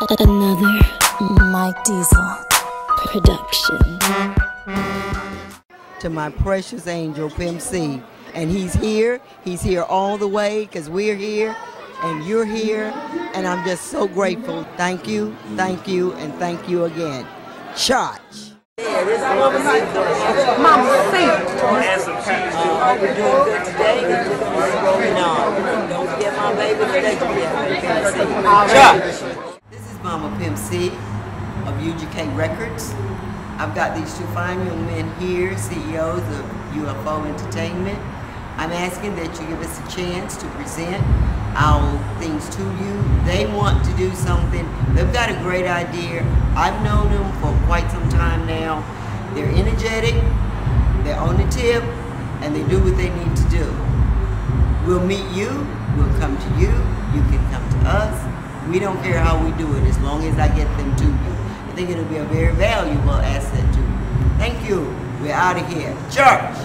Another Mike Diesel production. To my precious angel, Pimp C. And he's here all the way because we're here and you're here. And I'm just so grateful. Thank you, and thank you again. Church. Yeah, this is Mama C. Are we doing good today? Rolling on. Don't forget my baby today. Church. This is Mama Pimp C of UGK Records. I've got these two fine young men here, CEOs of UFO Entertainment. I'm asking that you give us a chance to present our things to you. They want to do something. They've got a great idea. I've known them for quite some time now. They're energetic, they're on the tip, and they do what they need to do. We'll meet you, we'll come to you, you can come to us. We don't care how we do it as long as I get them to you. I think it'll be a very valuable asset to you. Thank you. We're out of here. Church!